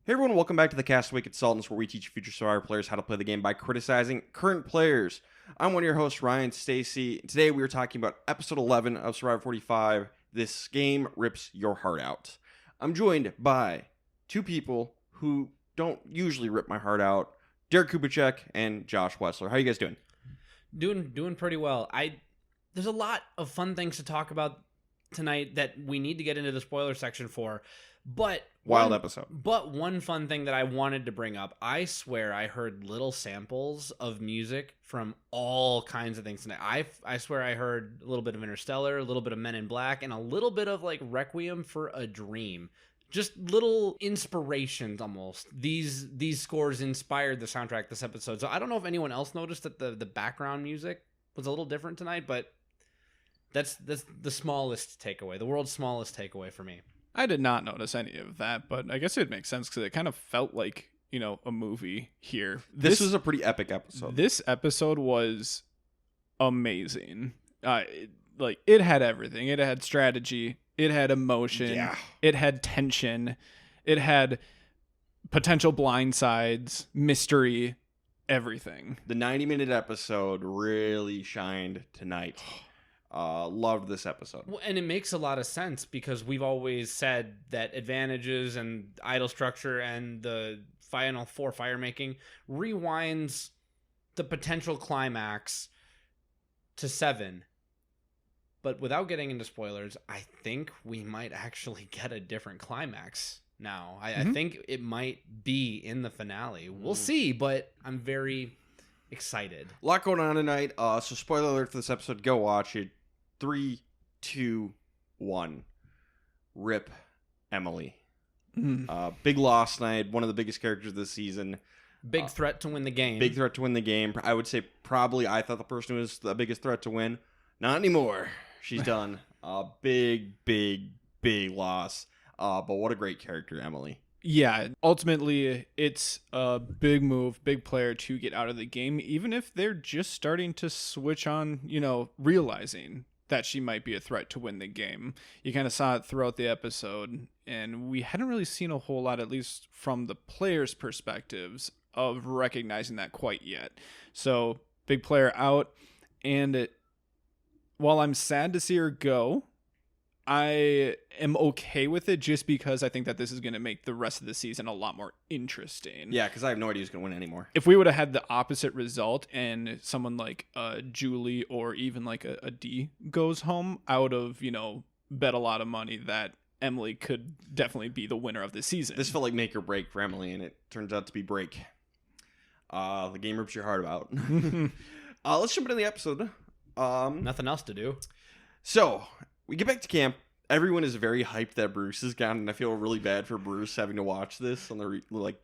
Hey everyone, welcome back to the Castaway Consultants, where we teach future Survivor players how to play the game by criticizing current players. I'm one of your hosts, Ryan Stacy. Today we are talking about episode 11 of Survivor 45, This Game Rips Your Heart Out. I'm joined by two people who don't usually rip my heart out, Derek Kubicek and Josh Wessler. How are you guys doing? Doing pretty well. There's a lot of fun things to talk about tonight that we need to get into the spoiler section for, but episode. But one fun thing that I wanted to bring up, I swear I heard little samples of music from all kinds of things tonight. I swear I heard a little bit of Interstellar, a little bit of Men in Black, and a little bit of like Requiem for a Dream. Just little inspirations almost. These scores inspired the soundtrack this episode. So I don't know if anyone else noticed that the background music was a little different tonight, but that's the smallest takeaway, the world's smallest takeaway for me. I did not notice any of that, but I guess it makes sense because it kind of felt like, a movie here. This was a pretty epic episode. This episode was amazing. It had everything. It had strategy. It had emotion. Yeah. It had tension. It had potential blindsides, mystery, everything. The 90-minute episode really shined tonight. Loved this episode. Well, and it makes a lot of sense because we've always said that advantages and idle structure and the final four fire making rewinds the potential climax to 7. But without getting into spoilers, I think we might actually get a different climax now. I think it might be in the finale. We'll see, but I'm very excited. A lot going on tonight. So spoiler alert for this episode. Go watch it. 3, 2, 1. Rip Emily. Big loss night. One of the biggest characters this season. Big threat to win the game. Big threat to win the game. I would say probably I thought the person who was the biggest threat to win. Not anymore. She's done. Big loss. But what a great character, Emily. Yeah, ultimately, it's a big move, big player to get out of the game, even if they're just starting to switch on, realizing that she might be a threat to win the game. You kind of saw it throughout the episode, and we hadn't really seen a whole lot, at least from the players' perspectives, of recognizing that quite yet. So, big player out, and while I'm sad to see her go, I am okay with it just because I think that this is going to make the rest of the season a lot more interesting. Yeah, because I have no idea who's going to win anymore. If we would have had the opposite result and someone like Julie or even like a D goes home, I would have, bet a lot of money that Emily could definitely be the winner of the season. This felt like make or break for Emily, and it turns out to be break. The game rips your heart out. Let's jump into the episode. Nothing else to do. So, we get back to camp. Everyone is very hyped that Bruce is gone, and I feel really bad for Bruce having to watch this on the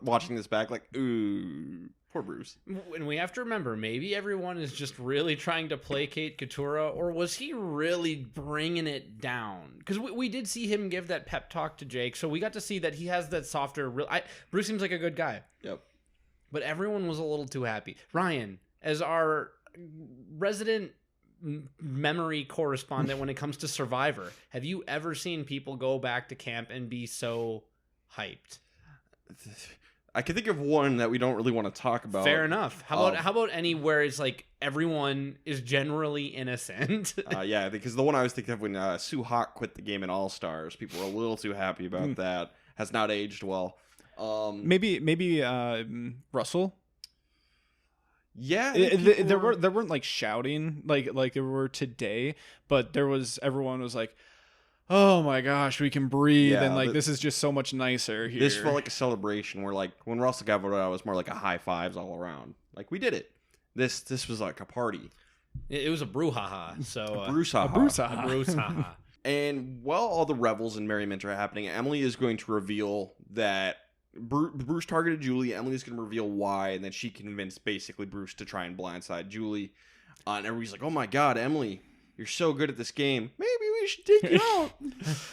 watching this back. Like, ooh, poor Bruce. And we have to remember, maybe everyone is just really trying to placate Katurah, or was he really bringing it down? Because we did see him give that pep talk to Jake, so we got to see that he has that softer. Bruce seems like a good guy. Yep. But everyone was a little too happy. Ryan, as our resident memory correspondent when it comes to Survivor, have you ever seen people go back to camp and be so hyped? I can think of one that we don't really want to talk about. Fair enough. How about anywhere it's like everyone is generally innocent? Yeah, because the one I was thinking of when Sue Hawk quit the game in All Stars, people were a little too happy about that. Has not aged well. Maybe Russell. Yeah, there weren't like shouting like there were today, but everyone was like, oh my gosh, we can breathe, and this is just so much nicer here. This felt like a celebration where like when Russell got voted out, it was more like a high fives all around. Like we did it. This was like a party. It was a brouhaha. So a brouhaha. A And while all the revels and merriment are happening, Emily is going to reveal that Bruce targeted Julie. Emily's going to reveal why, and then she convinced basically Bruce to try and blindside Julie. And everybody's like, oh my god, Emily, you're so good at this game. Maybe we should take you out.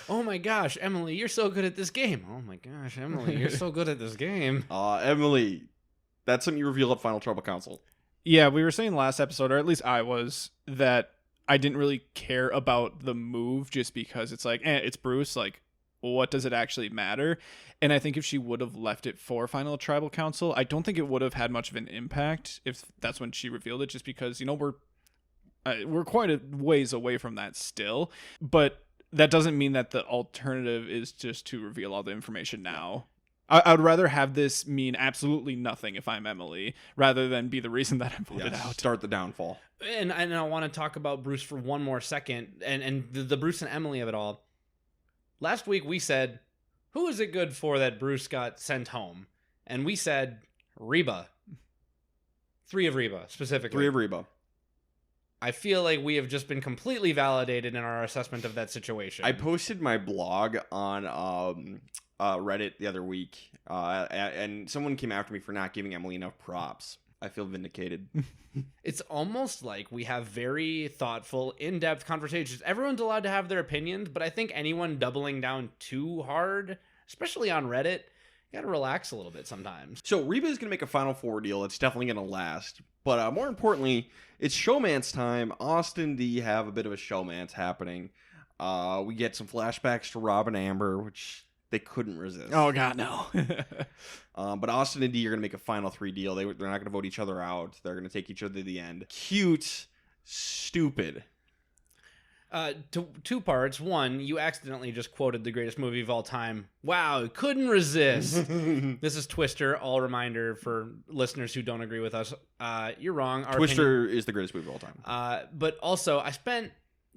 Oh my gosh, Emily, you're so good at this game. Oh my gosh, Emily, you're so good at this game. Emily, that's something you reveal at Final Trouble Council. Yeah, we were saying last episode, or at least I was, that I didn't really care about the move just because it's like, it's Bruce, like, what does it actually matter? And I think if she would have left it for Final Tribal Council, I don't think it would have had much of an impact if that's when she revealed it, just because, we're quite a ways away from that still. But that doesn't mean that the alternative is just to reveal all the information now. I would rather have this mean absolutely nothing if I'm Emily, rather than be the reason that I'm voted out. Start the downfall. And I want to talk about Bruce for one more second, and the Bruce and Emily of it all. Last week we said, who is it good for that Bruce got sent home? And we said, Reba. 3 of Reba, specifically. 3 of Reba. I feel like we have just been completely validated in our assessment of that situation. I posted my blog on Reddit the other week, and someone came after me for not giving Emily enough props. I feel vindicated. It's almost like we have very thoughtful, in-depth conversations. Everyone's allowed to have their opinions, but I think anyone doubling down too hard, especially on Reddit, you gotta relax a little bit sometimes. So Reba is going to make a Final Four deal. It's definitely going to last. But more importantly, it's showmance time. Austin and D have a bit of a showmance happening. We get some flashbacks to Rob and Amber, which they couldn't resist. Oh, God, no. But Austin and D are going to make a Final 3 deal. They're not going to vote each other out. They're going to take each other to the end. Cute, stupid. Two parts. One, you accidentally just quoted the greatest movie of all time. Wow, couldn't resist. This is Twister. All reminder for listeners who don't agree with us. You're wrong. Our Twister is the greatest movie of all time. But also, I spent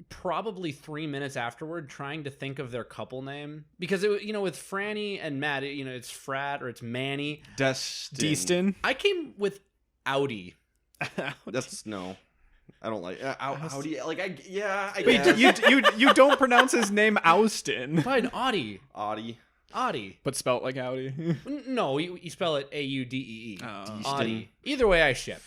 probably 3 minutes afterward trying to think of their couple name, because it, with Franny and Matt, it's Frat or it's Manny. Destin. I came with Audi. That's no. I don't like. How do you like? I Wait, guess. you don't pronounce his name Austin, Fine, Audi. Audi. but spelt like Audi. No, you spell it Audee. Oh. Audi. Either way, I ship.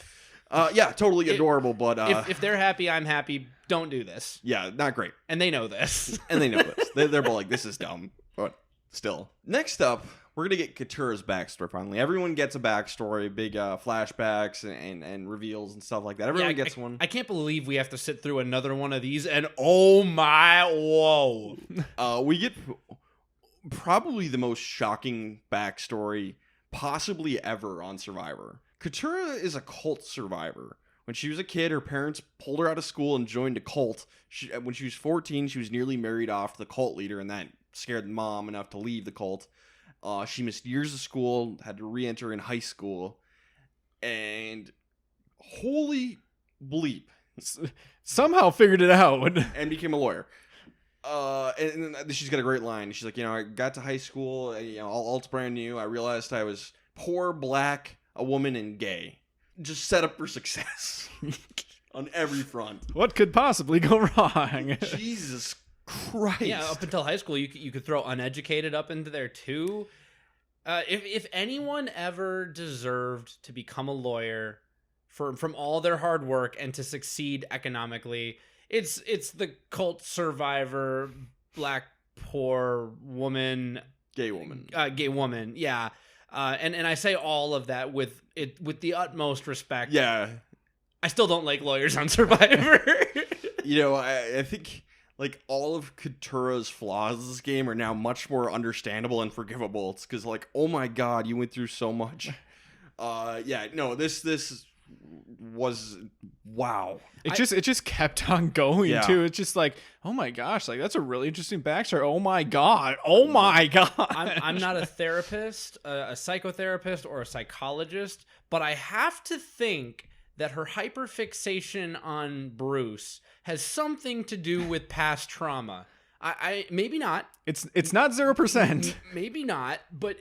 Yeah, totally adorable, but If they're happy, I'm happy. Don't do this. yeah, not great. And they know this. And they know this. They're both like, this is dumb, but still. Next up, we're gonna get Katura's backstory. Finally, everyone gets a backstory, big flashbacks and reveals and stuff like that. Everyone gets one. I can't believe we have to sit through another one of these. And oh my, whoa! We get probably the most shocking backstory possibly ever on Survivor. Katura is a cult survivor. When she was a kid, her parents pulled her out of school and joined a cult. When she was 14, she was nearly married off to the cult leader, and that scared mom enough to leave the cult. She missed years of school, had to re-enter in high school, and holy bleep, Somehow figured it out. and became a lawyer. And she's got a great line. She's like, I got to high school, all it's brand new. I realized I was poor, black, a woman, and gay. Just set up for success on every front. What could possibly go wrong? Jesus Christ. Yeah, up until high school, you could throw uneducated up into there too. If anyone ever deserved to become a lawyer from all their hard work and to succeed economically, it's the cult survivor, black, poor woman, Gay woman. gay woman. Yeah. And I say all of that with the utmost respect. Yeah. I still don't like lawyers on Survivor. I think like all of Katura's flaws in this game are now much more understandable and forgivable. It's because like, oh my god, you went through so much. This was wow. It just kept on going too. It's just like, oh my gosh, like that's a really interesting backstory. Oh my god. I'm not a therapist, a psychotherapist, or a psychologist, but I have to think that her hyperfixation on Bruce has something to do with past trauma. I maybe not. It's not 0%. Maybe not, but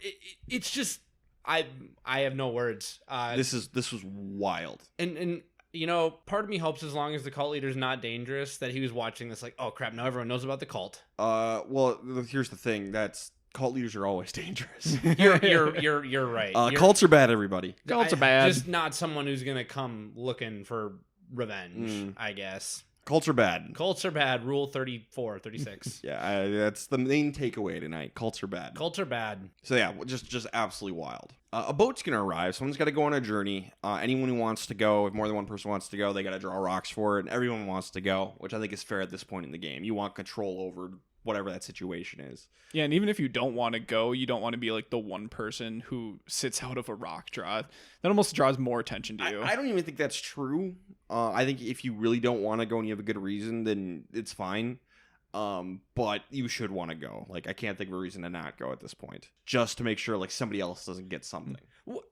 it's just I have no words. This was wild. And part of me hopes, as long as the cult leader's not dangerous, that he was watching this like, oh crap, now everyone knows about the cult. Well, here's the thing. Cult leaders are always dangerous. You're right. Cults are bad, everybody. Cults are bad. Just not someone who's gonna come looking for revenge, I guess. Cults are bad. Cults are bad. Rule 34, 36. Yeah, that's the main takeaway tonight. Cults are bad. Cults are bad. So yeah, just absolutely wild. A boat's gonna arrive. Someone's got to go on a journey. Anyone who wants to go, if more than one person wants to go, they got to draw rocks for it. And everyone wants to go, which I think is fair at this point in the game. You want control over whatever that situation is. Yeah, and even if you don't want to go, you don't want to be like the one person who sits out of a rock draw. That almost draws more attention to you. I don't even think that's true. I think if you really don't want to go and you have a good reason, then it's fine. But you should want to go. Like, I can't think of a reason to not go at this point, just to make sure like somebody else doesn't get something. Well,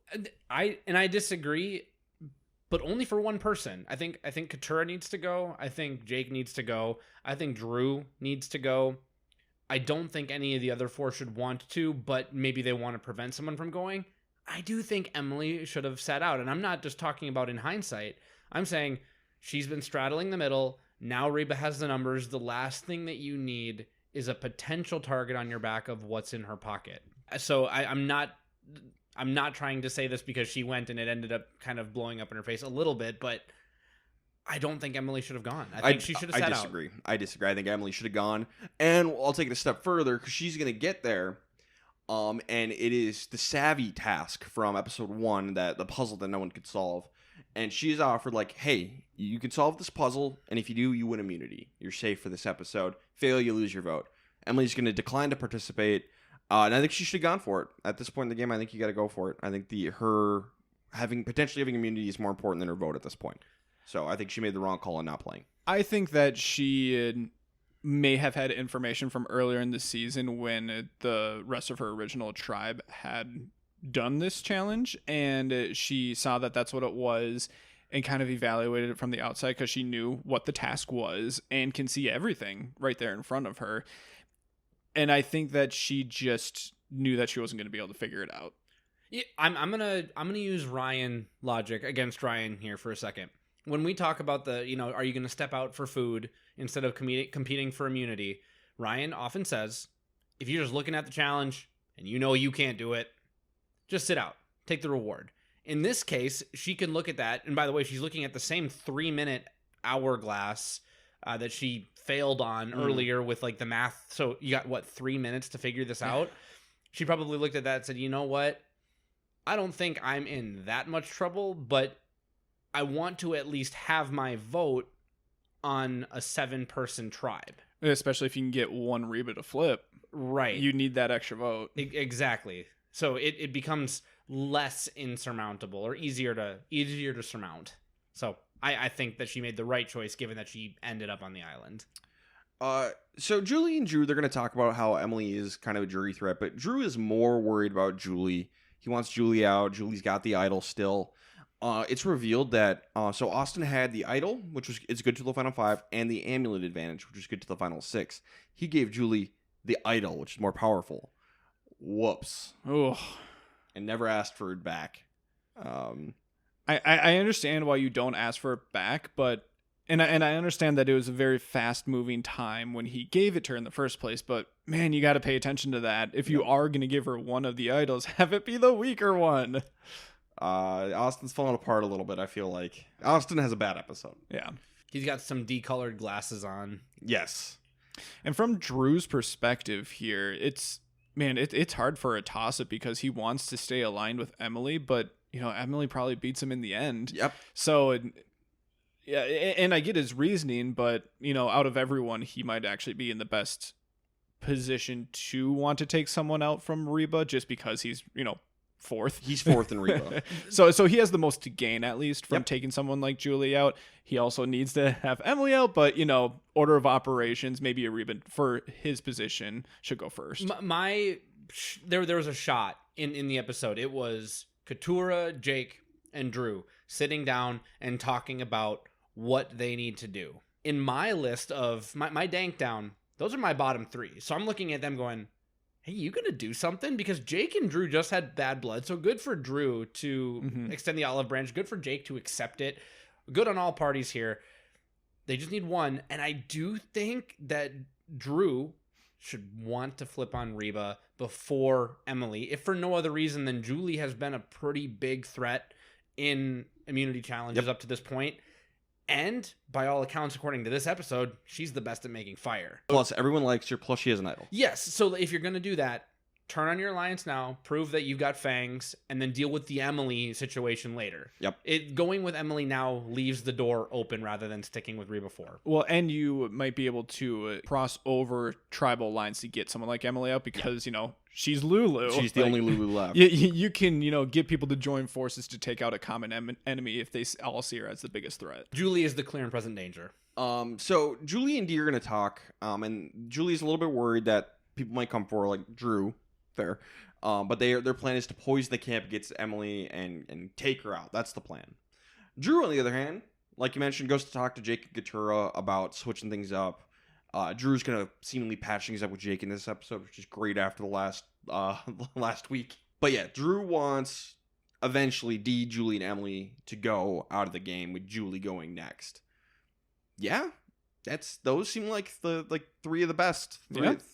I disagree, but only for one person. I think Katura needs to go. I think Jake needs to go. I think Drew needs to go. I don't think any of the other four should want to, but maybe they want to prevent someone from going. I do think Emily should have sat out, and I'm not just talking about in hindsight. I'm saying she's been straddling the middle. Now Reba has the numbers. The last thing that you need is a potential target on your back of what's in her pocket. So I'm not trying to say this because she went and it ended up kind of blowing up in her face a little bit, but I don't think Emily should have gone. I think she should have sat out. I disagree. I think Emily should have gone. And I'll take it a step further because she's going to get there. And it is the savvy task from episode 1, that the puzzle that no one could solve. And she's offered like, hey, you can solve this puzzle, and if you do, you win immunity. You're safe for this episode. Fail, you lose your vote. Emily's going to decline to participate, and I think she should have gone for it. At this point in the game, I think you got to go for it. I think her potentially having immunity is more important than her vote at this point. So I think she made the wrong call in not playing. I think that she may have had information from earlier in the season when the rest of her original tribe had done this challenge, and she saw that that's what it was and kind of evaluated it from the outside because she knew what the task was and can see everything right there in front of her. And I think that she just knew that she wasn't going to be able to figure it out. Yeah, I'm gonna use Ryan logic against Ryan here for a second. When we talk about are you going to step out for food instead of competing for immunity? Ryan often says, if you're just looking at the challenge and you know you can't do it, just sit out. Take the reward. In this case, she can look at that. And by the way, she's looking at the same 3-minute hourglass that she failed on earlier with like the math. So you got 3 minutes to figure this out? She probably looked at that and said, you know what? I don't think I'm in that much trouble, but I want to at least have my vote on a 7-person tribe. Especially if you can get one Reba to flip. Right. You need that extra vote. Exactly. So it becomes less insurmountable or easier to surmount. So I think that she made the right choice given that she ended up on the island. So Julie and Drew, they're going to talk about how Emily is kind of a jury threat, but Drew is more worried about Julie. He wants Julie out. Julie's got the idol still. It's revealed that so Austin had the idol, which is good to the final 5, and the amulet advantage, which is good to the final 6. He gave Julie the idol, which is more powerful. Whoops. Oh, and never asked for it back. I understand why you don't ask for it back, but and I understand that it was a very fast moving time when he gave it to her in the first place, but man, you got to pay attention to that. If you are going to give her one of the idols, have it be the weaker one. Austin's falling apart a little bit, I feel like. Austin has a bad episode. Yeah. He's got some decolored glasses on. Yes. And from Drew's perspective here, it's hard for a toss-up because he wants to stay aligned with Emily, but, Emily probably beats him in the end. Yep. So, yeah, and I get his reasoning, but, out of everyone, he might actually be in the best position to want to take someone out from Reba just because he's, fourth. He's fourth in Reba. So he has the most to gain, at least, from taking someone like Julie out. He also needs to have Emily out, but, order of operations, maybe a Reba for his position should go first. There was a shot in the episode. It was Katura, Jake, and Drew sitting down and talking about what they need to do. In my list of my dank down, those are my bottom 3. So I'm looking at them going, hey, you gonna do something? Because Jake and Drew just had bad blood, so good for Drew to extend the olive branch. Good for Jake to accept it. Good on all parties here. They just need one, and I do think that Drew should want to flip on Reba before Emily, if for no other reason than Julie has been a pretty big threat in immunity challenges up to this point. And by all accounts, according to this episode, she's the best at making fire. Plus, everyone likes her. Plus, she has an idol. Yes. So if you're going to do that, turn on your alliance now, prove that you've got fangs, and then deal with the Emily situation later. Yep. Going with Emily now leaves the door open rather than sticking with Reba 4. Well, and you might be able to cross over tribal lines to get someone like Emily out because, she's Lulu. She's the only Lulu left. You can, get people to join forces to take out a common enemy if they all see her as the biggest threat. Julie is the clear and present danger. So Julie and Dee are going to talk, and Julie's a little bit worried that people might come for like Drew. Fair. But their plan is to poison the camp against Emily and take her out. That's the plan. Drew, on the other hand, like you mentioned, goes to talk to Jake and Katura about switching things up. Drew's going to seemingly patch things up with Jake in this episode, which is great after the last week. But yeah, Drew wants eventually Dee, Julie, and Emily to go out of the game, with Julie going next. Yeah. Those seem like the three of the best.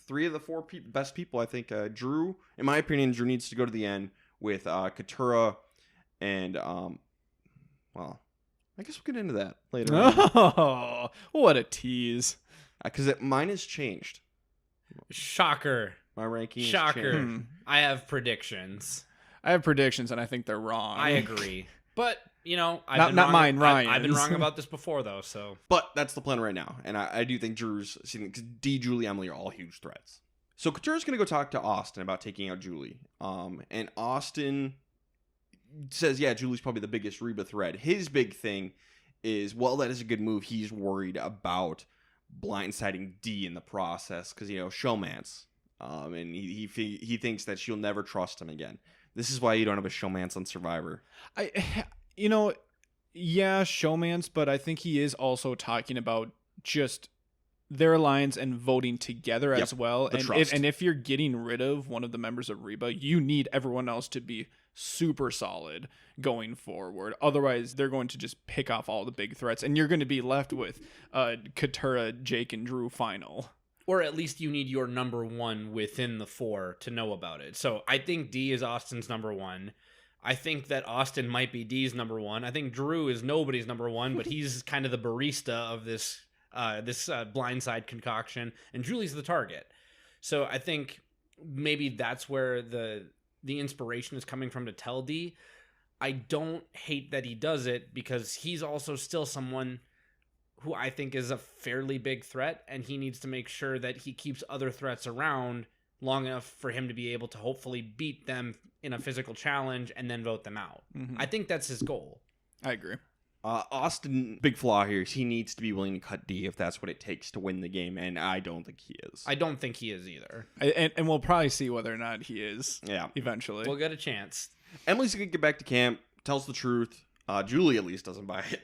Three of the four best people, I think. Drew, in my opinion, Drew needs to go to the end with Katura and well, I guess we'll get into that later. Oh, what a tease! Because mine has changed. Shocker! My ranking. Shocker! I have predictions. I have predictions, and I think they're wrong. I agree, but. I've not mine, Ryan. I've been wrong about this before, though. So, but that's the plan right now, and I do think Drew's because Dee, Julie, Emily are all huge threats. So Katura's gonna go talk to Austin about taking out Julie. And Austin says, yeah, Julie's probably the biggest Reba threat. His big thing is, well, that is a good move. He's worried about blindsiding Dee in the process because showmance. And he thinks that she'll never trust him again. This is why you don't have a showmance on Survivor. Yeah, showmance, but I think he is also talking about just their alliance and voting together as well. And if you're getting rid of one of the members of Reba, you need everyone else to be super solid going forward. Otherwise, they're going to just pick off all the big threats, and you're going to be left with Katura, Jake, and Drew final. Or at least you need your number one within the four to know about it. So I think Dee is Austin's number one. I think that Austin might be Dee's number one. I think Drew is nobody's number one, but he's kind of the barista of this blindside concoction, and Julie's the target. So I think maybe that's where the inspiration is coming from to tell Dee. I don't hate that he does it because he's also still someone who I think is a fairly big threat, and he needs to make sure that he keeps other threats around long enough for him to be able to hopefully beat them in a physical challenge and then vote them out. Mm-hmm. I think that's his goal. I agree. Austin, big flaw here is he needs to be willing to cut Dee if that's what it takes to win the game, and I don't think he is. I don't think he is either. And we'll probably see whether or not he is eventually. We'll get a chance. Emily's going to get back to camp, tells the truth. Julie at least doesn't buy it.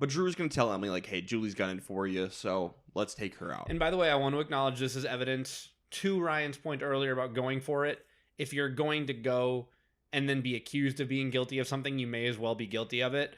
But Drew's going to tell Emily, like, hey, Julie's gunning for you, so let's take her out. And by the way, I want to acknowledge this as evidence to Ryan's point earlier about going for it. If you're going to go and then be accused of being guilty of something, you may as well be guilty of it.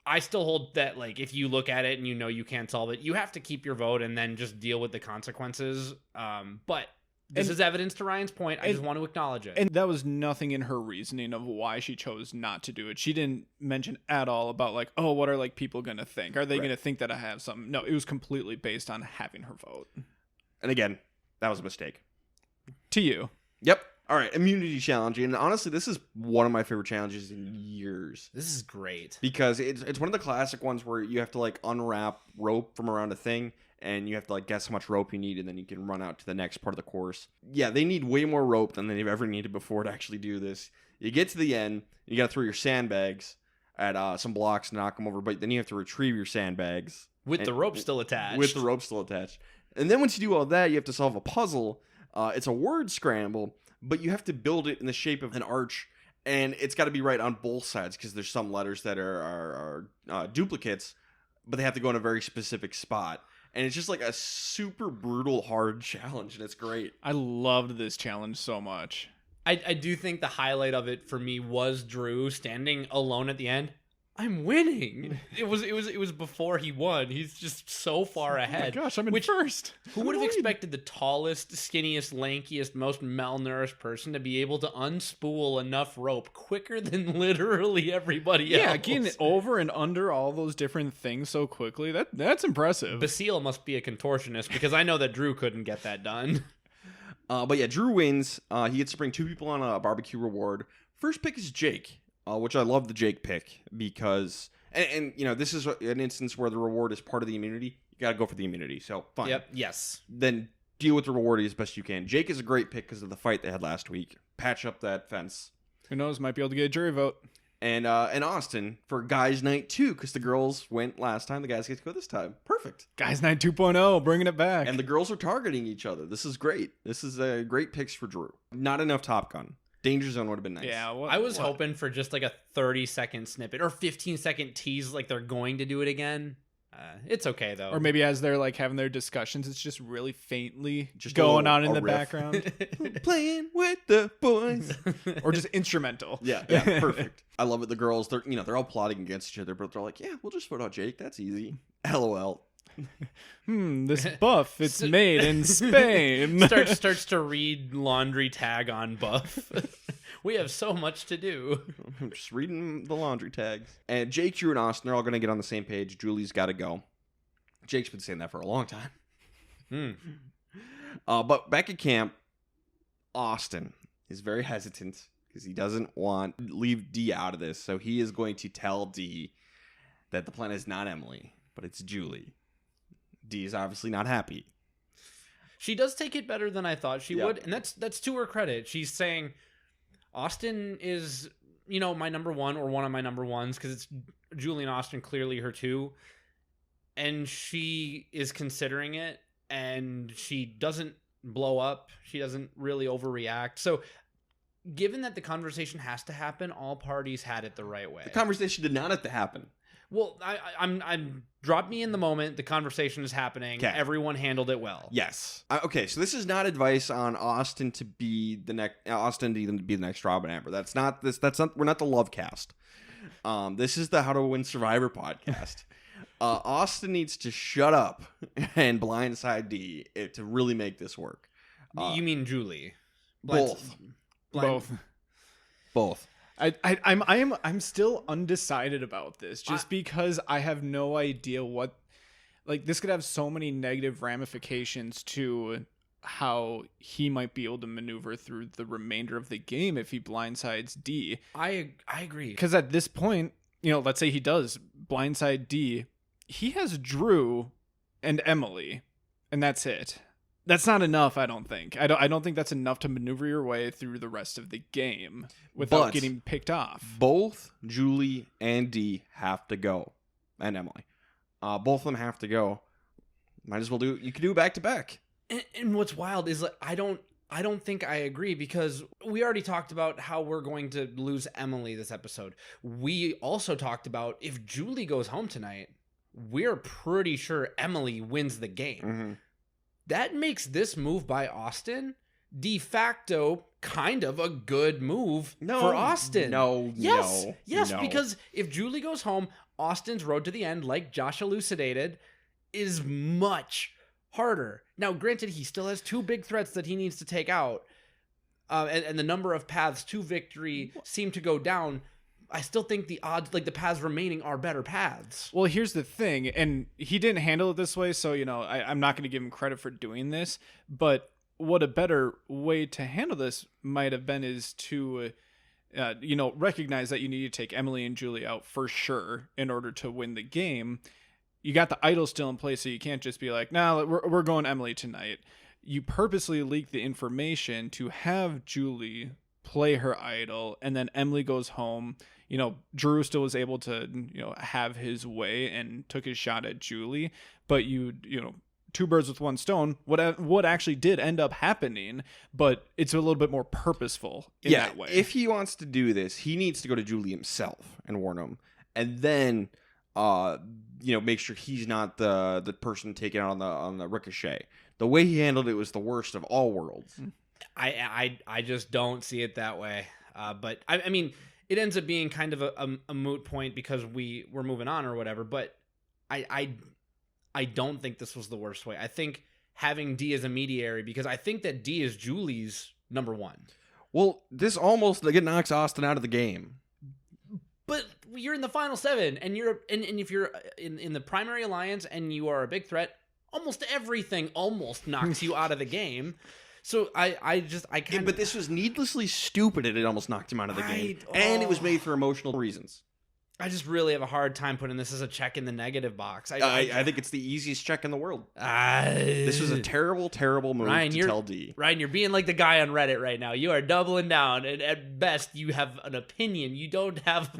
I still hold that, like, if you look at it and you know you can't solve it, you have to keep your vote and then just deal with the consequences. But this is evidence to Ryan's point. I just want to acknowledge it. And that was nothing in her reasoning of why she chose not to do it. She didn't mention at all about, like, oh, what are, like, people going to think? Are they going to think that I have something? No, it was completely based on having her vote. And again, that was a mistake. To you. Yep. All right, immunity challenge. And honestly, this is one of my favorite challenges in years. This is great. Because it's one of the classic ones where you have to, like, unwrap rope from around a thing, and you have to, like, guess how much rope you need, and then you can run out to the next part of the course. Yeah, they need way more rope than they've ever needed before to actually do this. You get to the end, you got to throw your sandbags at some blocks to knock them over, but then you have to retrieve your sandbags. With the rope still attached. With the rope still attached. And then once you do all that, you have to solve a puzzle. It's a word scramble, but you have to build it in the shape of an arch, and it's got to be right on both sides because there's some letters that are duplicates, but they have to go in a very specific spot. And it's just like a super brutal, hard challenge, and it's great. I loved this challenge so much. I do think the highlight of it for me was Drew standing alone at the end. I'm winning. It was before he won. He's just so far ahead. Oh my gosh, I'm in first. Who would have expected the tallest, skinniest, lankiest, most malnourished person to be able to unspool enough rope quicker than literally everybody else? Yeah, getting it over and under all those different things so quickly. That's impressive. Basile must be a contortionist because I know that Drew couldn't get that done. But yeah, Drew wins. He gets to bring 2 people on a barbecue reward. First pick is Jake, which I love the Jake pick because, and you know, this is an instance where the reward is part of the immunity. You got to go for the immunity. So fine. Yep. Yes. Then deal with the reward as best you can. Jake is a great pick because of the fight they had last week. Patch up that fence. Who knows? Might be able to get a jury vote. And Austin for Guys Night 2 because the girls went last time. The guys get to go this time. Perfect. Guys Night 2.0, bringing it back. And the girls are targeting each other. This is great. This is a great picks for Drew. Not enough Top Gun. Danger Zone would have been nice. Yeah, I was hoping for just like a 30-second snippet or 15-second tease like they're going to do it again. It's okay, though. Or maybe as they're like having their discussions, it's just really faintly just going on in the riff. background. Playing with the boys. Or just instrumental. Yeah, perfect. I love it. The girls, they're all plotting against each other, but they're like, yeah, we'll just vote out Jake. That's easy. LOL. This buff, it's made in Spain. Starts to read laundry tag on buff. We have so much to do. I'm just reading the laundry tags. And Jake, Drew, and Austin, they're all going to get on the same page. Julie's got to go. Jake's been saying that for a long time. But back at camp, Austin is very hesitant because he doesn't want to leave Dee out of this. So he is going to tell Dee that the plan is not Emily, but it's Julie. Dee is obviously not happy. She does take it better than I thought she would, and that's to her credit. She's saying Austin is, my number one or one of my number ones because it's Julie and Austin, clearly her two. And she is considering it, and she doesn't blow up. She doesn't really overreact. So given that the conversation has to happen, all parties had it the right way. The conversation did not have to happen. Well, I'm drop me in the moment. The conversation is happening. Okay. Everyone handled it well. Yes. Okay. So this is not advice on Austin to be the next Robin Amber. That's not this. That's not. We're not the Love Cast. This is the How to Win Survivor podcast. Austin needs to shut up and blindside Dee to really make this work. You mean Julie? Both. I'm still undecided about this just because I have no idea what, like, this could have so many negative ramifications to how he might be able to maneuver through the remainder of the game if he blindsides Dee. I agree. Because at this point, let's say he does blindside Dee, he has Drew and Emily, and that's it. That's not enough, I don't think. I don't think that's enough to maneuver your way through the rest of the game without getting picked off. Both Julie and Dee have to go, and Emily. Both of them have to go. Might as well you can do it back to back. And what's wild is like I don't think I agree because we already talked about how we're going to lose Emily this episode. We also talked about if Julie goes home tonight, we're pretty sure Emily wins the game. Mm-hmm. That makes this move by Austin de facto kind of a good move for Austin. Yes, because if Julie goes home, Austin's road to the end, like Josh elucidated, is much harder. Now, granted, he still has 2 big threats that he needs to take out, and the number of paths to victory seem to go down. I still think the odds, like the paths remaining, are better paths. Well, here's the thing, and he didn't handle it this way, so, I'm not going to give him credit for doing this, but what a better way to handle this might have been is to, recognize that you need to take Emily and Julie out for sure in order to win the game. You got the idol still in place, so you can't just be like, nah, we're going Emily tonight. You purposely leak the information to have Julie play her idol, and then Emily goes home. Drew still was able to, have his way and took his shot at Julie, but you 2 birds with 1 stone. What actually did end up happening, but it's a little bit more purposeful in that way. If he wants to do this, he needs to go to Julie himself and warn him, and then make sure he's not the person taken out on the ricochet. The way he handled it was the worst of all worlds. I just don't see it that way. But I mean, it ends up being kind of a moot point because we're moving on or whatever. But I don't think this was the worst way. I think having Dee as a mediator, because I think that Dee is Julie's number 1. Well, this almost knocks Austin out of the game. But you're in the final 7, and if you're in the primary alliance and you are a big threat, almost everything almost knocks you out of the game. So I kind of. But this was needlessly stupid, and it almost knocked him out of the game. And it was made for emotional reasons. I just really have a hard time putting this as a check in the negative box. I think it's the easiest check in the world. This was a terrible, terrible move to tell D. Ryan, you're being like the guy on Reddit right now. You are doubling down, and at best, you have an opinion. You don't have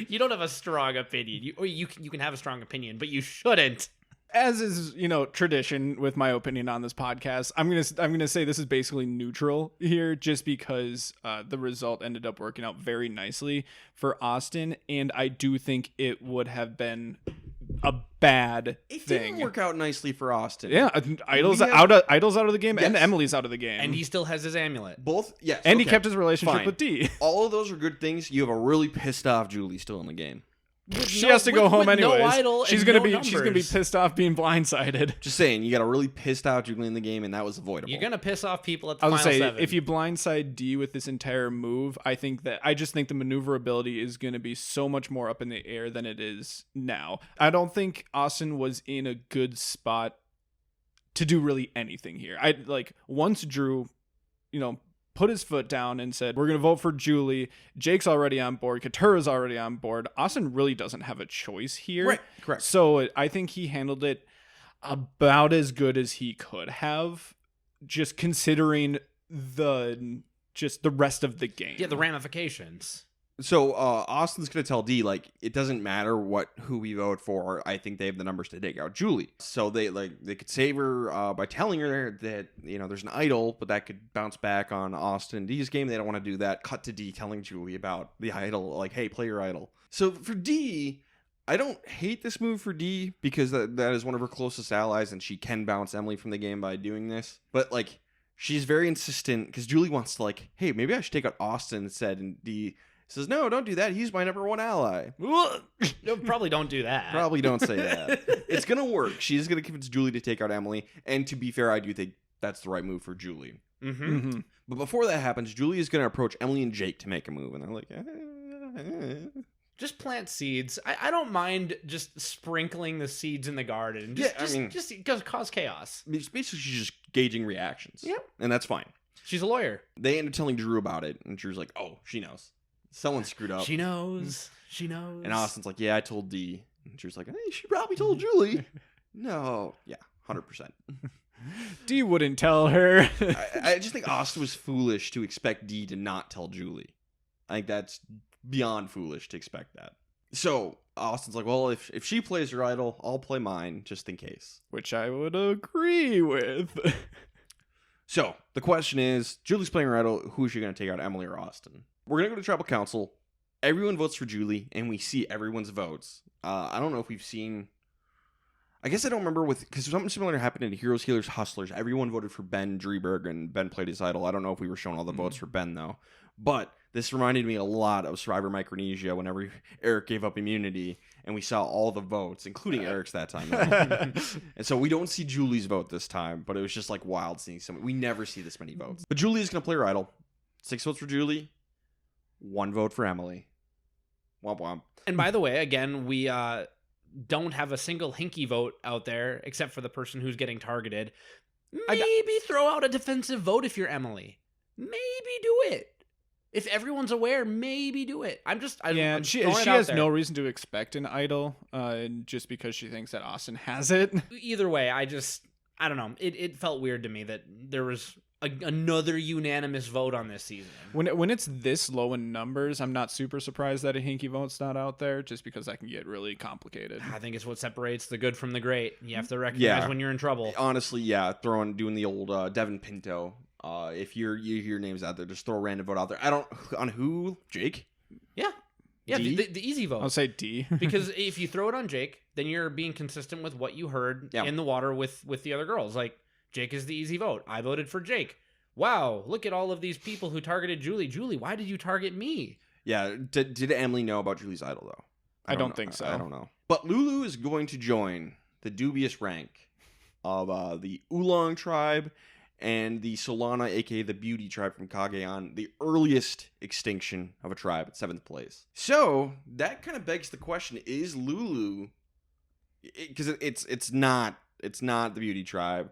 a strong opinion. You can have a strong opinion, but you shouldn't. As is, tradition with my opinion on this podcast, I'm gonna say this is basically neutral here, just because the result ended up working out very nicely for Austin, and I do think it would have been a bad thing. It didn't work out nicely for Austin. Yeah, Idol's out of the game, yes. And Emily's out of the game, and he still has his amulet. Both, yes, and he kept his relationship with D. All of those are good things. You have a really pissed off Julie still in the game. She has to go home anyways. No idol she's gonna be pissed off being blindsided. Just saying, you got a really pissed off Julie in the game, and that was avoidable. You're gonna piss off people at the final seven. If you blindside D with this entire move, I just think the maneuverability is gonna be so much more up in the air than it is now. I don't think Austin was in a good spot to do really anything here. Once Drew, put his foot down and said, we're going to vote for Julie. Jake's already on board. Katura's already on board. Austin really doesn't have a choice here. Right, correct. So I think he handled it about as good as he could have, just considering the rest of the game. Yeah, the ramifications. So Austin's going to tell D, it doesn't matter who we vote for. I think they have the numbers to take out Julie. So they could save her by telling her that, there's an idol, but that could bounce back on Austin and D's game. They don't want to do that. Cut to D telling Julie about the idol, hey, play your idol. So for D, I don't hate this move for D because that is one of her closest allies, and she can bounce Emily from the game by doing this. But, she's very insistent because Julie wants to, hey, maybe I should take out Austin instead, and D says, no, don't do that. He's my number one ally. No, probably don't do that. Probably don't say that. It's going to work. She's going to convince Julie to take out Emily. And to be fair, I do think that's the right move for Julie. Mm-hmm. Mm-hmm. But before that happens, Julie is going to approach Emily and Jake to make a move. And they're like, Just plant seeds. I don't mind just sprinkling the seeds in the garden. Just cause chaos. Basically, she's just gauging reactions. Yep. And that's fine. She's a lawyer. They end up telling Drew about it. And Drew's like, oh, she knows. Someone screwed up. She knows. She knows. And Austin's like, yeah, I told D. And Drew's like, hey, she probably told Julie. No. Yeah, 100%. D wouldn't tell her. I just think Austin was foolish to expect D to not tell Julie. I think that's beyond foolish to expect that. So Austin's like, well, if she plays her idol, I'll play mine just in case. Which I would agree with. So the question is, Julie's playing her idol. Who is she going to take out, Emily or Austin? We're going to go to tribal council. Everyone votes for Julie, and we see everyone's votes. I don't know if we've seen... I guess I don't remember because something similar happened in Heroes, Healers, Hustlers. Everyone voted for Ben Drieberg, and Ben played his idol. I don't know if we were showing all the votes for Ben, though. But this reminded me a lot of Survivor Micronesia whenever Eric gave up immunity, and we saw all the votes, including Eric's that time. And so we don't see Julie's vote this time, but it was just wild seeing someone. We never see this many votes. But Julie is going to play her idol. 6 votes for Julie, 1 vote for Emily. Womp womp. And by the way, again, we don't have a single hinky vote out there except for the person who's getting targeted. Maybe throw out a defensive vote if you're Emily. Maybe do it. If everyone's aware, maybe do it. She has no reason to expect an idol, just because she thinks that Austin has it. Either way, I don't know. It felt weird to me that there was another unanimous vote on this season. When it's this low in numbers, I'm not super surprised that a hinky vote's not out there, just because that can get really complicated. I think it's what separates the good from the great. You have to recognize when you're in trouble. Honestly, yeah, doing the old Devin Pinto. If you hear names out there, just throw a random vote out there. On who? Jake? Yeah. Yeah, the easy vote. I'll say D. Because if you throw it on Jake, then you're being consistent with what you heard in the water with the other girls. Jake is the easy vote. I voted for Jake. Wow, look at all of these people who targeted Julie. Julie, why did you target me? Yeah, did Emily know about Julie's idol, though? I don't think so. I don't know. But Lulu is going to join the dubious rank of the Oolong tribe and the Solana, aka the Beauty tribe from Cagayan, the earliest extinction of a tribe at 7th place. So that kind of begs the question: is Lulu? Because it's not It's not the Beauty Tribe.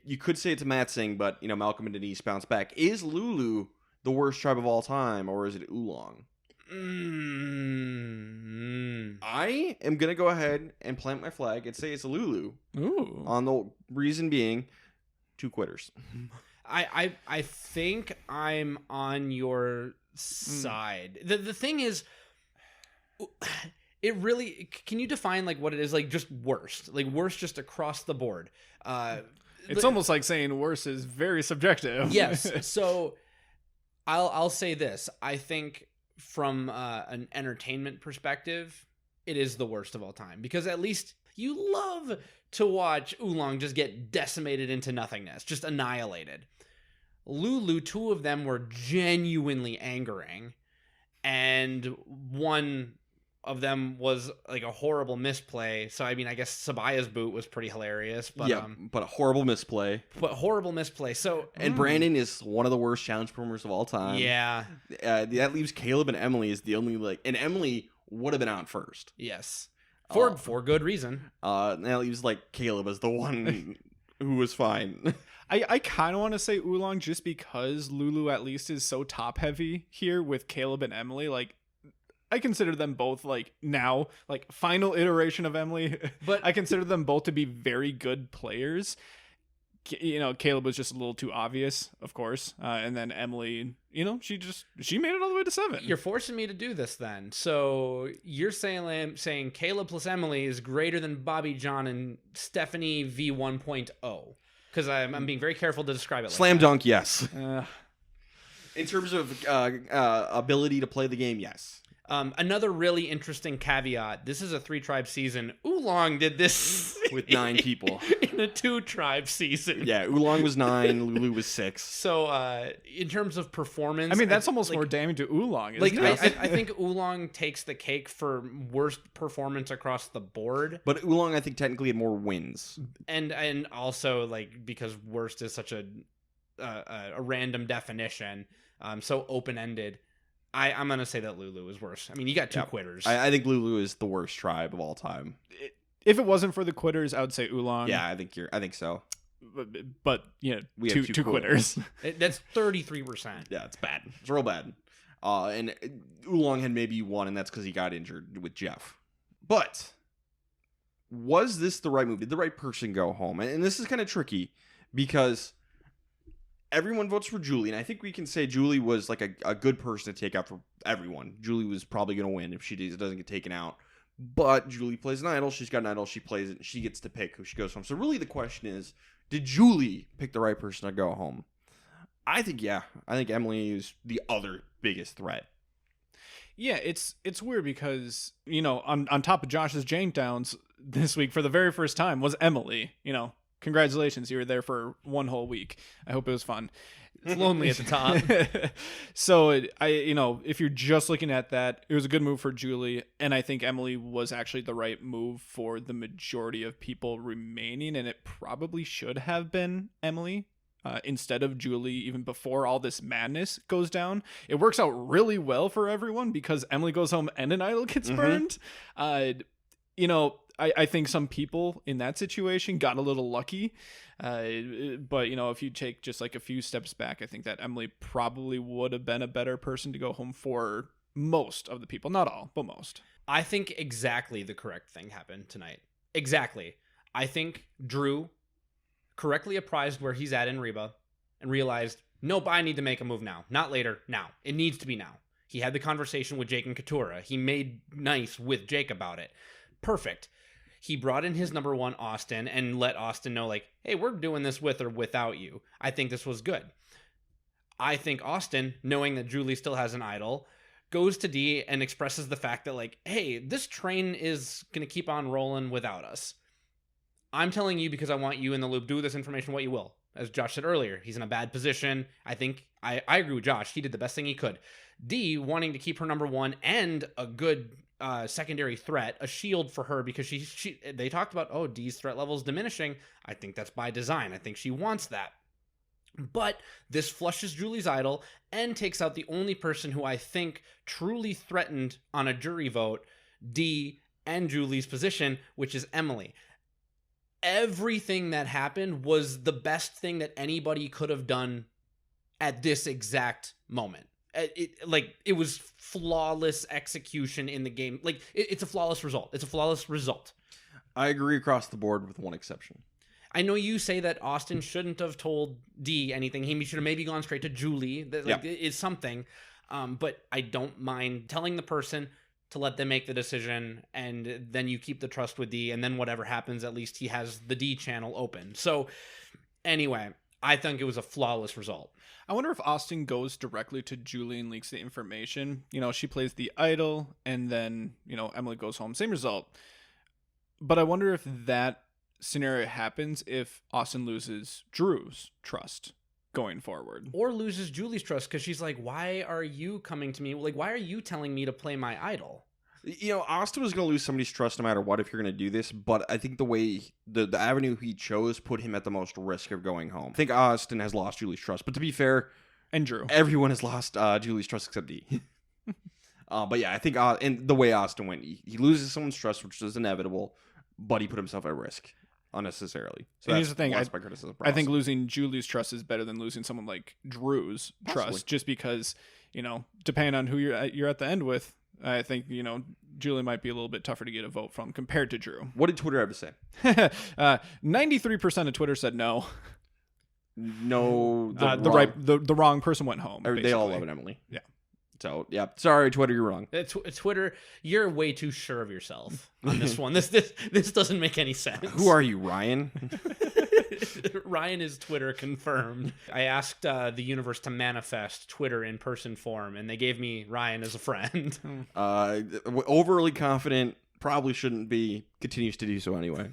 You could say it's a Matt Singh, but Malcolm and Denise bounce back. Is Lulu the worst tribe of all time, or is it Oolong? I am gonna go ahead and plant my flag and say it's Lulu. Ooh. On the reason being, 2 quitters. I think I'm on your side. The thing is, it really, can you define like what it is, like just worst just across the board? It's almost like saying worse is very subjective. Yes. So I'll say this. I think from an entertainment perspective, it is the worst of all time, because at least you love to watch Oolong just get decimated into nothingness, just annihilated. Lulu, 2 of them were genuinely angering, and one of them was like a horrible misplay. So I mean, I guess Sabaya's boot was pretty hilarious, but but a horrible misplay. So and Brandon is one of the worst challenge performers of all time. Yeah, that leaves Caleb and Emily as the only and Emily would have been on first. Yes, for good reason. That leaves Caleb as the one who was fine. I kind of want to say Oolong just because Lulu at least is so top heavy here with Caleb and Emily. I consider them both now final iteration of Emily, but I consider them both to be very good players. Caleb was just a little too obvious, of course, and then Emily, she made it all the way to 7. You're forcing me to do this then. So you're saying Caleb plus Emily is greater than Bobby, John, and Stephanie v 1.0, because I'm being very careful to describe it. Slam dunk, yes. In terms of ability to play the game, yes. Another really interesting caveat. This is a 3-tribe season. Oolong did this with 9 people in a 2-tribe season. Yeah, Oolong was 9, Lulu was 6. So, in terms of performance, I mean, that's almost more damning to Oolong. Isn't it? I think Oolong takes the cake for worst performance across the board. But Oolong, I think, technically had more wins, and also because worst is such a random definition, so open ended. I'm going to say that Lulu is worse. I mean, you got 2 quitters. I think Lulu is the worst tribe of all time. If it wasn't for the quitters, I would say Oolong. Yeah, I think so. But we have 2 quitters. That's 33%. Yeah, it's bad. It's real bad. And Oolong had maybe 1, and that's because he got injured with Jeff. But was this the right move? Did the right person go home? And this is kind of tricky because everyone votes for Julie, and I think we can say Julie was a good person to take out for everyone. Julie was probably going to win if she doesn't get taken out. But Julie plays an idol. She's got an idol. She plays it. And she gets to pick who she goes home. So really the question is, did Julie pick the right person to go home? I think, yeah. I think Emily is the other biggest threat. Yeah, it's weird because, on top of Josh's jank downs this week for the very first time was Emily, Congratulations, you were there for 1 whole week. I hope it was fun. It's lonely at the top. So, if you're just looking at that, it was a good move for Julie, and I think Emily was actually the right move for the majority of people remaining, and it probably should have been Emily instead of Julie even before all this madness goes down. It works out really well for everyone because Emily goes home and an idol gets burned. I think some people in that situation got a little lucky. But, if you take just a few steps back, I think that Emily probably would have been a better person to go home for most of the people. Not all, but most. I think exactly the correct thing happened tonight. Exactly. I think Drew correctly apprised where he's at in Reba and realized, nope, I need to make a move now. Not later, now. It needs to be now. He had the conversation with Jake and Katura. He made nice with Jake about it. Perfect. He brought in his number 1, Austin, and let Austin know, hey, we're doing this with or without you. I think this was good. I think Austin, knowing that Julie still has an idol, goes to D and expresses the fact that, hey, this train is going to keep on rolling without us. I'm telling you because I want you in the loop. Do with this information what you will. As Josh said earlier, he's in a bad position. I think I agree with Josh. He did the best thing he could. D, wanting to keep her number 1 and a good secondary threat, a shield for her, because they talked about, D's threat level is diminishing. I think that's by design. I think she wants that. But this flushes Julie's idol and takes out the only person who I think truly threatened on a jury vote D and Julie's position, which is Emily. everything that happened was the best thing that anybody could have done at this exact moment. It was flawless execution in the game. Like, it's a flawless result. It's a flawless result. I agree across the board with one exception. I know you say that Austin shouldn't have told Dee anything. He should have maybe gone straight to Julie. It's something. But I don't mind telling the person to let them make the decision, and then you keep the trust with Dee, and then whatever happens, at least he has the Dee channel open. So anyway, I think it was a flawless result. I wonder if Austin goes directly to Julie and leaks the information. You know, she plays the idol, and then, you know, Emily goes home. Same result. But I wonder if that scenario happens if Austin loses Drew's trust going forward. Or loses Julie's trust because she's like, why are you coming to me? Like, why are you telling me to play my idol? You know, Austin was going to lose somebody's trust no matter what if you're going to do this, but I think the way the avenue he chose put him at the most risk of going home. I think Austin has lost Julie's trust, but to be fair, and Drew, everyone has lost Julie's trust except Dee. But yeah, I think and the way Austin went, he loses someone's trust, which is inevitable, but he put himself at risk unnecessarily. So and here's the thing, my criticism. I think losing Julie's trust is better than losing someone like Drew's Possibly. trust, just because, you know, depending on who you're at the end with, I think, you know, Julie might be a little bit tougher to get a vote from compared to Drew. What did Twitter have to say? 93% of Twitter said no. No, the wrong person went home. They all love it, Emily. Yeah. So, yeah, sorry, Twitter, you're wrong. Twitter, you're way too sure of yourself on this one. This doesn't make any sense. Who are you, Ryan? Ryan is Twitter confirmed. I asked the universe to manifest Twitter in person form, and they gave me Ryan as a friend. Overly confident, probably shouldn't be, continues to do so anyway.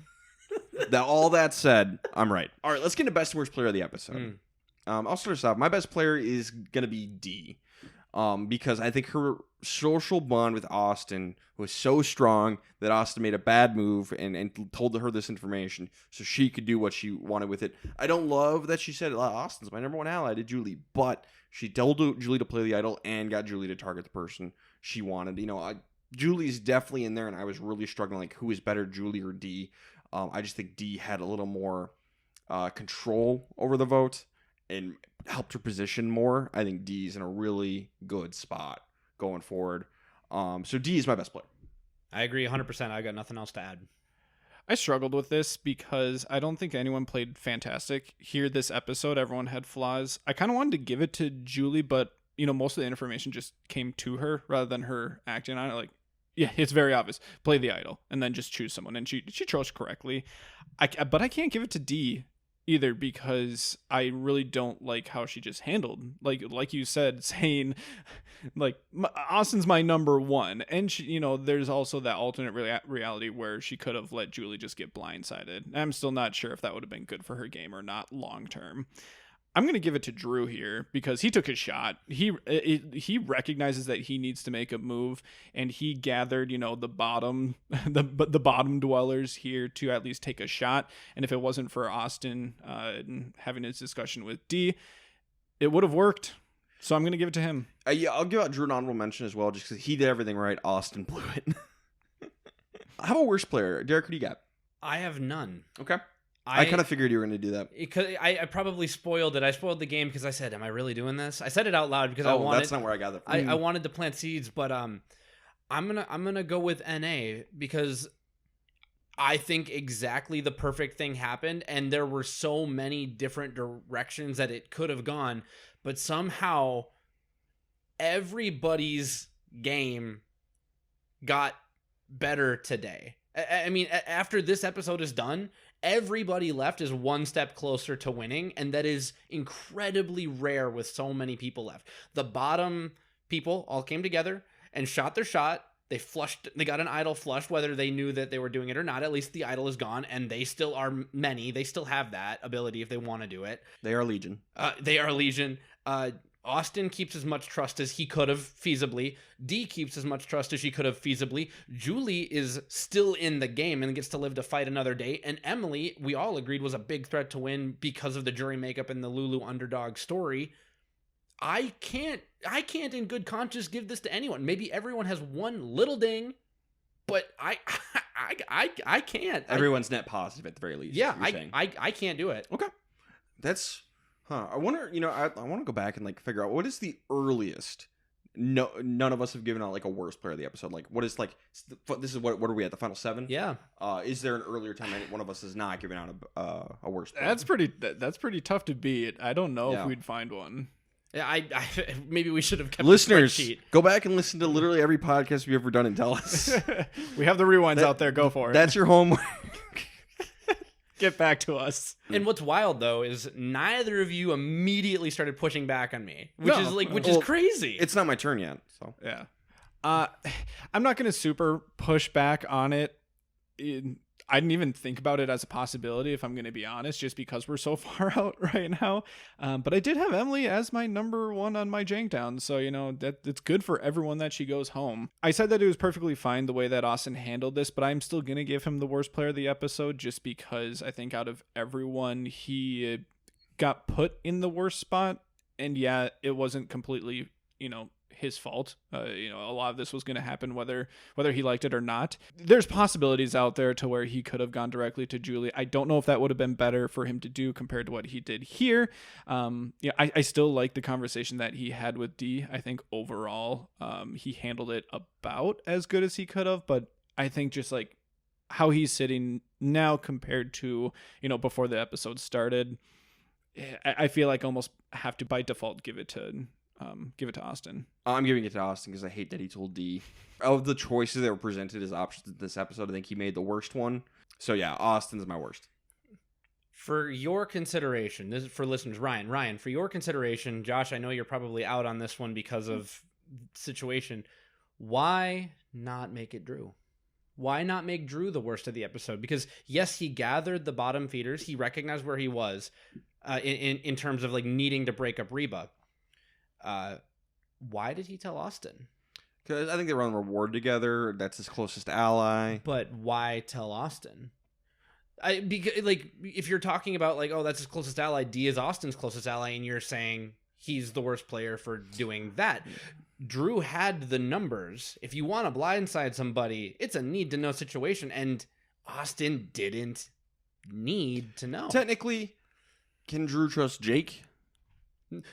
All that said, I'm right. All right, let's get into best and worst player of the episode. I'll start us off. My best player is going to be Dee. Because I think her social bond with Austin was so strong that Austin made a bad move and told her this information so she could do what she wanted with it. I don't love that she said, Austin's my number one ally to Julie, but she told Julie to play the idol and got Julie to target the person she wanted. You know, Julie's definitely in there, and I was really struggling, like, who is better, Julie or Dee? I just think Dee had a little more control over the vote and helped her position more. I think Dee's in a really good spot going forward. So Dee is my best player. I agree 100%. I got nothing else to add. I struggled with this because I don't think anyone played fantastic. Here, this episode, everyone had flaws. I kind of wanted to give it to Julie, but, you know, most of the information just came to her rather than her acting on it. Like, yeah, it's very obvious. Play the idol and then just choose someone. And she chose correctly. But I can't give it to Dee either, because I really don't like how she just handled, like you said, saying, like, Austin's my number one. And she, you know, there's also that alternate reality where she could have let Julie just get blindsided. I'm still not sure if that would have been good for her game or not long term. I'm going to give it to Drew here because he took his shot. He recognizes that he needs to make a move, and he gathered, you know, the bottom dwellers here to at least take a shot. And if it wasn't for Austin having his discussion with Dee, it would have worked. So I'm going to give it to him. Yeah, I'll give out Drew an honorable mention as well, just because he did everything right. Austin blew it. How about worst player? Derek, who do you got? I have none. Okay. I kind of figured you were going to do that. I probably spoiled it. I spoiled the game because I said, am I really doing this? I said it out loud because I wanted... that's not where I got it. I wanted to plant seeds, but I'm gonna go with NA because I think exactly the perfect thing happened, and there were so many different directions that it could have gone, but somehow everybody's game got better today. I mean, after this episode is done, everybody left is one step closer to winning, and that is incredibly rare with so many people left. The bottom people all came together and shot their shot. They got an idol flushed, whether they knew that they were doing it or not. At least the idol is gone, and they still are many. They still have that ability if they want to do it. They are Legion. Austin keeps as much trust as he could have feasibly. Dee keeps as much trust as she could have feasibly. Julie is still in the game and gets to live to fight another day. And Emily, we all agreed, was a big threat to win because of the jury makeup and the Lulu underdog story. I can't in good conscience give this to anyone. Maybe everyone has one little ding, but I can't. Everyone's net positive at the very least. Yeah, you're saying. I can't do it. Okay. That's, I wonder, I want to go back and like figure out what is the earliest. No, none of us have given out like a worst player of the episode. Like, what is like, this is what are we at, the final 7? Yeah. Is there an earlier time any one of us has not given out a worst player? That's pretty tough to beat. I don't know Yeah. if we'd find one. Yeah, I maybe we should have kept Listeners, the spreadsheet. go back and listen to literally every podcast we've ever done and tell us. We have the rewinds out there. Go for it. That's your homework. Get back to us. And what's wild though is neither of you immediately started pushing back on me, which is crazy. It's not my turn yet, so. Yeah. I'm not going to super push back on it. I didn't even think about it as a possibility, if I'm going to be honest, just because we're so far out right now. But I did have Emily as my number 1 on my jank down. So, it's good for everyone that she goes home. I said that it was perfectly fine the way that Austin handled this, but I'm still going to give him the worst player of the episode just because I think out of everyone, he got put in the worst spot. And yeah, it wasn't completely, his fault. A lot of this was going to happen whether he liked it or not. There's possibilities out there to where he could have gone directly to Julie. I don't know if that would have been better for him to do compared to what he did here. I still like the conversation that he had with Dee. I think overall he handled it about as good as he could have, but I think just like how he's sitting now compared to before the episode started, I feel like I almost have to by default give it to Austin. I'm giving it to Austin because I hate that he told Dee. Of the choices that were presented as options in this episode, I think he made the worst one. So yeah, Austin's my worst. For your consideration, this is for listeners, Ryan, for your consideration, Josh, I know you're probably out on this one because of situation. Why not make it Drew? Why not make Drew the worst of the episode? Because yes, he gathered the bottom feeders. He recognized where he was in terms of like needing to break up Reba. Why did he tell Austin? Because I think they were on reward together. That's his closest ally. But why tell Austin? Because like if you're talking about like, oh, that's his closest ally, Dee is Austin's closest ally, and you're saying he's the worst player for doing that. Drew had the numbers. If you want to blindside somebody, it's a need to know situation, and Austin didn't need to know. Technically, can Drew trust Jake?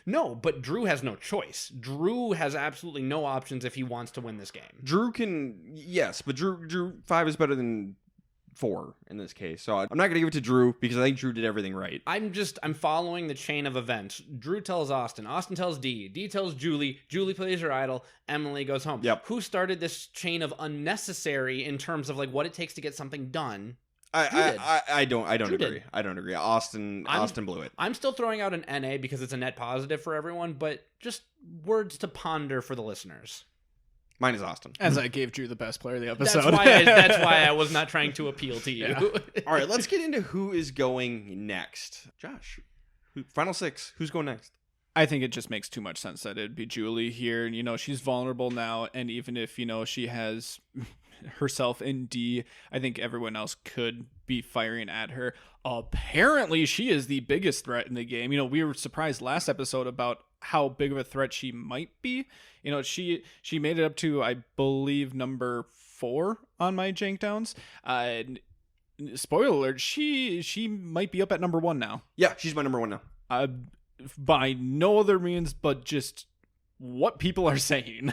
No, but Drew has no choice. Drew has absolutely no options if he wants to win this game. Drew can, yes, but Drew 5 is better than 4 in this case. So I'm not going to give it to Drew because I think Drew did everything right. I'm following the chain of events. Drew tells Austin. Austin tells Dee. Dee tells Julie. Julie plays her idol. Emily goes home. Yep. Who started this chain of unnecessary in terms of like what it takes to get something done? I don't Drew agree. did. I don't agree. Austin blew it. I'm still throwing out an NA because it's a net positive for everyone, but just words to ponder for the listeners. Mine is Austin. As I gave Drew the best player of the episode. That's why I was not trying to appeal to you. Yeah. All right, let's get into who is going next. Josh, final 6. Who's going next? I think it just makes too much sense that it'd be Julie here. And, she's vulnerable now. And even if, she has herself in Dee, I think everyone else could be firing at her. Apparently, she is the biggest threat in the game. We were surprised last episode about how big of a threat she might be. She made it up to, I believe, number 4 on my jank downs. Spoiler alert, she might be up at number 1 now. Yeah, she's my number 1 now. By no other means but just what people are saying.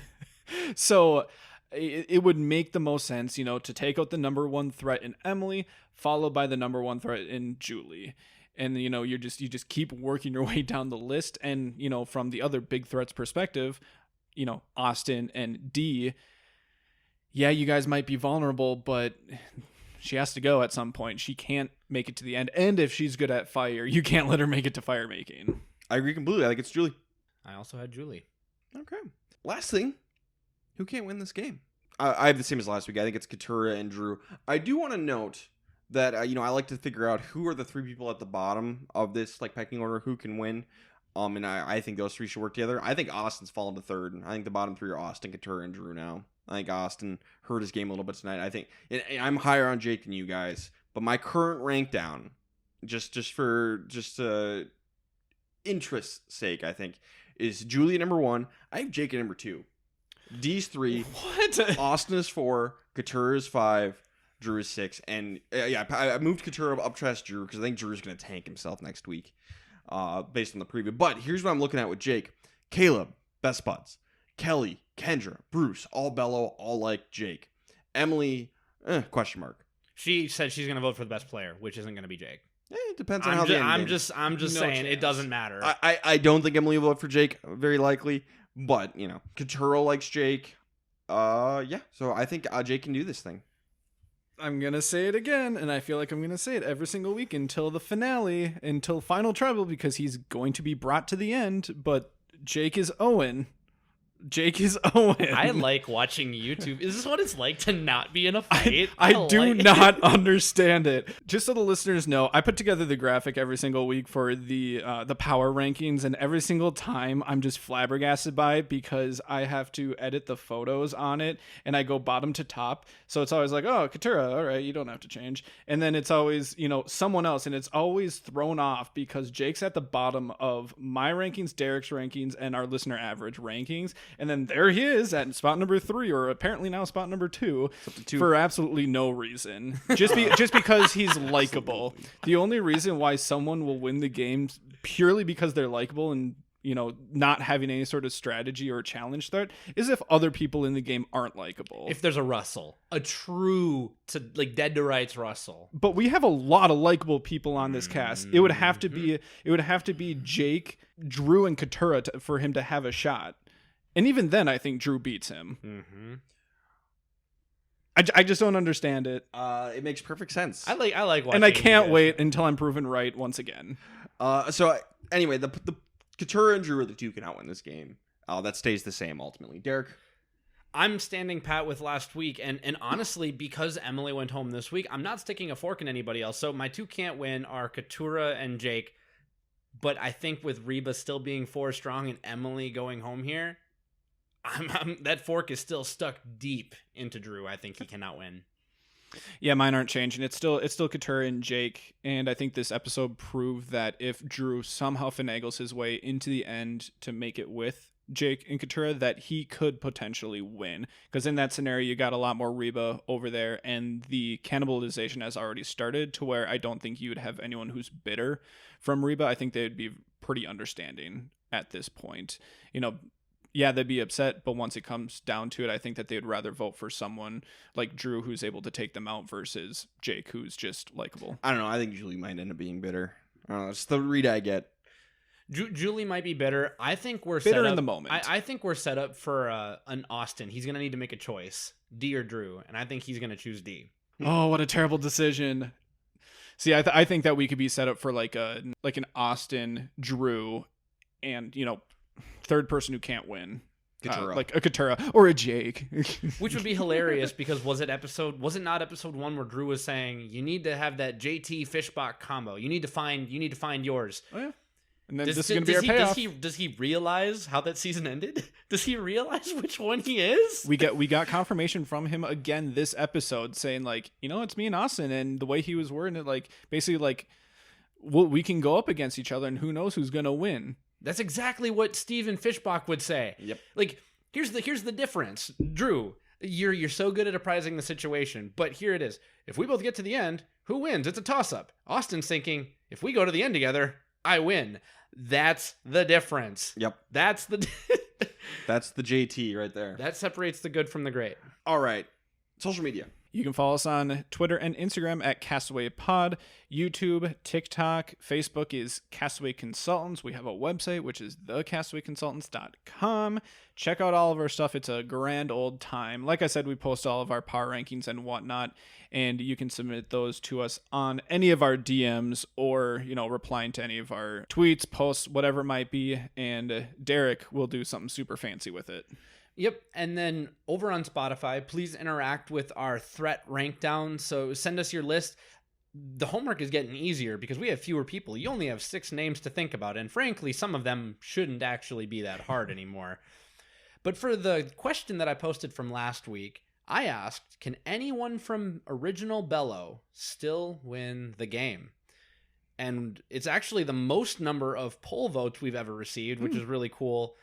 So it would make the most sense, to take out the number 1 threat in Emily, followed by the number 1 threat in Julie. And, you just keep working your way down the list. And, from the other big threats perspective, Austin and Dee, yeah, you guys might be vulnerable, but she has to go at some point. She can't make it to the end. And if she's good at fire, you can't let her make it to fire making. I agree completely. I think it's Julie. I also had Julie. Okay. Last thing. Who can't win this game? I have the same as last week. I think it's Katurah and Drew. I do want to note that, I like to figure out who are the 3 people at the bottom of this pecking order who can win. And I think those 3 should work together. I think Austin's fallen to 3rd. I think the bottom 3 are Austin, Katurah, and Drew now. I think Austin hurt his game a little bit tonight. I think I'm higher on Jake than you guys, but my current rank down, just for interest's sake, I think, is Julie number 1. I have Jake at number 2. Dee's 3. What? Austin is 4. Katurah is 5. Drew is 6. And I moved Katura up past Drew because I think Drew's going to tank himself next week based on the preview. But here's what I'm looking at with Jake. Caleb, best buds. Kelly, Kendra, Bruce, all Bello, all like Jake. Emily, question mark. She said she's going to vote for the best player, which isn't going to be Jake. It depends on how the end I'm game. just saying chance. it doesn't matter. I don't think Emily will vote for Jake, very likely. But, Katuro likes Jake. Yeah. So I think Jake can do this thing. I'm going to say it again, and I feel like I'm going to say it every single week until the finale, until Final Tribal, because he's going to be brought to the end, but Jake is Owen. Jake is Owen. I like watching YouTube. Is this what it's like to not be in a fight? I do not understand it. Just so the listeners know, I put together the graphic every single week for the power rankings, and every single time I'm just flabbergasted by it because I have to edit the photos on it, and I go bottom to top. So it's always like, oh, Katura, all right, you don't have to change. And then it's always, someone else, and it's always thrown off because Jake's at the bottom of my rankings, Derek's rankings, and our listener average rankings. And then there he is at spot number 3, or apparently now spot number 2, for absolutely no reason. Just because he's likable. The only reason why someone will win the game purely because they're likable and not having any sort of strategy or challenge threat is if other people in the game aren't likable. If there's a Russell, a true dead to rights Russell. But we have a lot of likable people on this cast. It would have to be Jake, Drew, and Katura for him to have a shot. And even then, I think Drew beats him. Mm-hmm. I just don't understand it. It makes perfect sense. I like watching. And I can't wait until I'm proven right once again. Anyway, the Katura and Drew are the 2 can outwin this game. That stays the same ultimately. Derek? I'm standing pat with last week, and honestly, because Emily went home this week, I'm not sticking a fork in anybody else. So my 2 can't win are Katura and Jake. But I think with Reba still being 4 strong and Emily going home here, that fork is still stuck deep into Drew. I think he cannot win. Yeah, mine aren't changing. It's still Katura and Jake, and I think this episode proved that if Drew somehow finagles his way into the end to make it with Jake and Katura, that he could potentially win. Because in that scenario, you got a lot more Reba over there, and the cannibalization has already started to where I don't think you would have anyone who's bitter from Reba. I think they'd be pretty understanding at this point. Yeah, they'd be upset, but once it comes down to it, I think that they'd rather vote for someone like Drew who's able to take them out versus Jake who's just likable. I don't know. I think Julie might end up being bitter. I don't know. It's the read I get. Julie might be bitter. I think we're bitter set up, in the moment. I think we're set up for an Austin. He's going to need to make a choice, D or Drew, and I think he's going to choose D. Oh, what a terrible decision. See, I think that we could be set up for like an Austin, Drew, and third person who can't win, like a Katura or a Jake, which would be hilarious because was it not episode 1 where Drew was saying you need to have that JT Fishbach combo, you need to find yours. Oh yeah. And then this is going to be our payoff. Does he realize how that season ended? Does he realize which one he is? We got confirmation from him again this episode saying it's me and Austin, and the way he was wording it, basically we can go up against each other and who knows who's going to win. That's exactly what Steven Fishbach would say. Yep. Here's the difference. Drew, you're so good at apprising the situation, but here it is. If we both get to the end, who wins? It's a toss-up. Austin's thinking, if we go to the end together, I win. That's the difference. Yep. That's the JT right there. That separates the good from the great. All right. Social media. You can follow us on Twitter and Instagram at Castaway Pod, YouTube, TikTok, Facebook is Castaway Consultants. We have a website, which is thecastawayconsultants.com. Check out all of our stuff. It's a grand old time. Like I said, we post all of our power rankings and whatnot, and you can submit those to us on any of our DMs or, replying to any of our tweets, posts, whatever it might be, and Derek will do something super fancy with it. Yep, and then over on Spotify, please interact with our threat rank down. So send us your list. The homework is getting easier because we have fewer people. You only have 6 names to think about, and frankly, some of them shouldn't actually be that hard anymore. But for the question that I posted from last week, I asked, can anyone from Original Bello still win the game? And it's actually the most number of poll votes we've ever received, which is really cool.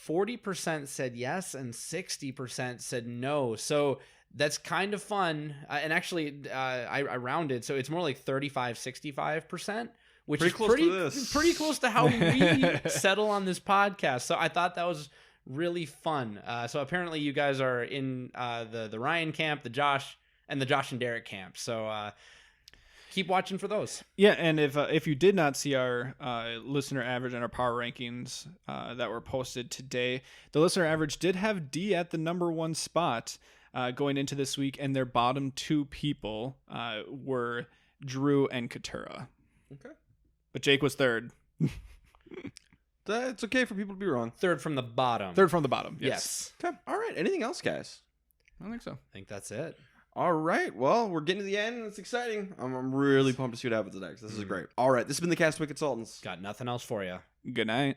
40% said yes and 60% said no. So that's kind of fun. And actually, I rounded, so it's more like 35-65%, which Pretty is close to this. pretty close to how we settle on this podcast. So I thought that was really fun. So apparently you guys are in the Ryan camp, the Josh and Derek camp. So keep watching for those. Yeah, and if you did not see our listener average and our power rankings that were posted today, the listener average did have D at the number 1 spot going into this week, and their bottom 2 people were Drew and Katura. Okay. But Jake was third. It's okay for people to be wrong. Third from the bottom. Third from the bottom. Yes. Okay. All right. Anything else, guys? I don't think so. I think that's it. All right. Well, we're getting to the end. It's exciting. I'm really pumped to see what happens next. This is great. All right. This has been the Castaway Consultants. Got nothing else for you. Good night.